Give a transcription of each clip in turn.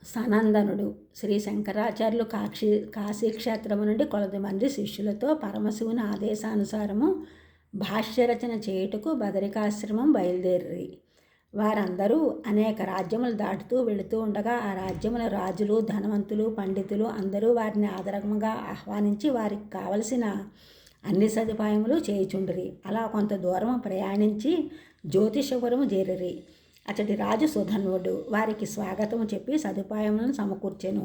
సనందనుడు శ్రీ శంకరాచార్యులు కాశీక్షేత్రము నుండి కొలది మంది శిష్యులతో పరమశివుని ఆదేశానుసారము భాష్యరచన చేయుటకు బదరికాశ్రమం బయలుదేరి. వారందరూ అనేక రాజ్యములు దాటుతూ వెళుతూ ఉండగా ఆ రాజ్యముల రాజులు, ధనవంతులు, పండితులు అందరూ వారిని ఆదరముగా ఆహ్వానించి వారికి కావలసిన అన్ని సదుపాయములు చేయుచుండిరి. అలా కొంత దూరము ప్రయాణించి జ్యోతిషపురము చేరిరి. అతడి రాజు సుధన్వుడు వారికి స్వాగతము చెప్పి సదుపాయములను సమకూర్చెను.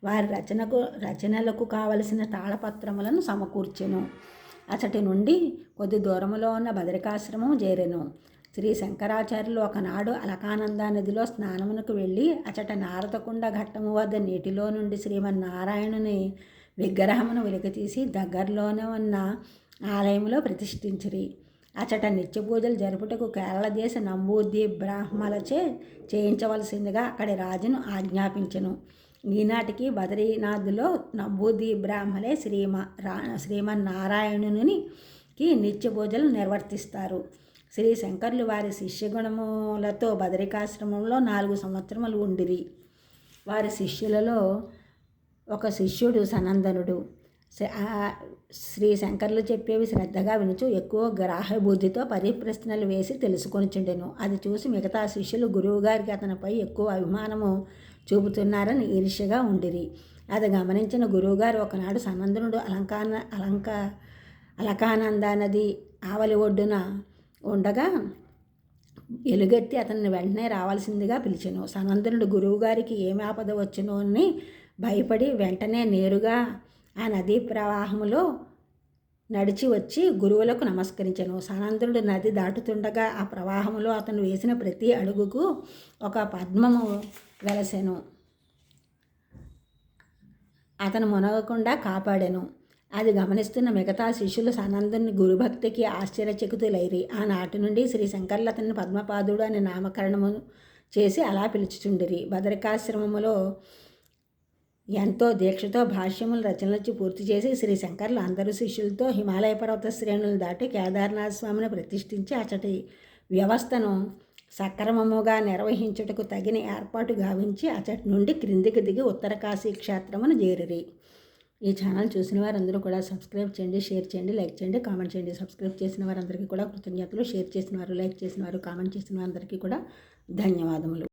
వారి రచనలకు కావలసిన తాళపత్రములను సమకూర్చెను. అతడి నుండి కొద్ది దూరములో ఉన్న బదరికాశ్రమం చేరెను. శ్రీ శంకరాచార్యులు ఒకనాడు అలకానంద నదిలో స్నానమునకు వెళ్ళి అచట నారదకుండ ఘట్టము వద్ద నీటిలో నుండి శ్రీమన్నారాయణుని విగ్రహమును వెలికితీసి దగ్గరలోనే ఉన్న ఆలయములో ప్రతిష్ఠించిరి. అచట నిత్య పూజలు జరుపుటకు కేరళ దేశ నంబూద్వీప్ బ్రాహ్మలచే చేయించవలసిందిగా అక్కడి రాజును ఆజ్ఞాపించెను. ఈనాటికి బద్రీనాథ్లో నంబూద్వీప్ బ్రాహ్మలే శ్రీమన్నారాయణునికి నిత్య పూజలు నిర్వర్తిస్తారు. శ్రీ శంకర్లు వారి శిష్యగణములతో బదరికాశ్రమంలో 4 సంవత్సరములు ఉండిరి. వారి శిష్యులలో ఒక శిష్యుడు సనందనుడు. శ్రీ శంకర్లు చెప్పేవి శ్రద్ధగా వినుచు ఎక్కువ గ్రాహ్యబుద్ధితో పరిప్రశ్నలు వేసి తెలుసుకొనిచుండెను. అది చూసి మిగతా శిష్యులు గురువుగారికి అతనిపై ఎక్కువ అభిమానము చూపుతున్నారని ఈర్ష్యగా ఉండిరి. అది గమనించిన గురువుగారు ఒకనాడు సనందనుడు అలకానంద నది ఆవలి ఒడ్డున ఉండగా ఎలుగెత్తి అతన్ని వెంటనే రావాల్సిందిగా పిలిచెను. సనందనుడు గురువుగారికి ఏమి ఆపద వచ్చునో అని భయపడి వెంటనే నేరుగా ఆ నదీ ప్రవాహములో నడిచి వచ్చి గురువులకు నమస్కరించెను. సనందనుడు నది దాటుతుండగా ఆ ప్రవాహములో అతను వేసిన ప్రతి అడుగుకు ఒక పద్మము వెలసెను. అతను మునగకుండా కాపాడెను. అది గమనిస్తున్న మిగతా శిష్యులు సనందుని గురుభక్తికి ఆశ్చర్యచకితులైరి. ఆనాటి నుండి శ్రీ శంకర్లు అతన్ని పద్మపాదుడు అని నామకరణము చేసి అలా పిలుచుచుండిరి. బదరికాశ్రమములో ఎంతో దీక్షతో భాష్యములు రచనలు పూర్తి చేసి శ్రీ శంకర్లు అందరూ శిష్యులతో హిమాలయ పర్వత శ్రేణులు దాటి కేదార్నాథ స్వామిని ప్రతిష్ఠించి అచటి వ్యవస్థను సక్రమముగా నిర్వహించుటకు తగిన ఏర్పాటు గావించి అచటి నుండి క్రిందికి దిగి ఉత్తర కాశీ క్షేత్రమును చేరిరి. ఈ ఛానల్ చూసిన వారందరూ కూడా సబ్స్క్రైబ్ చేయండి, షేర్ చేయండి, లైక్ చేయండి, కామెంట్ చేయండి. సబ్స్క్రైబ్ చేసిన వారందరికీ కూడా కృతజ్ఞతలు. షేర్ చేసిన వారు, లైక్ చేసిన వారు, కామెంట్ చేసిన వారందరికీ కూడా ధన్యవాదములు.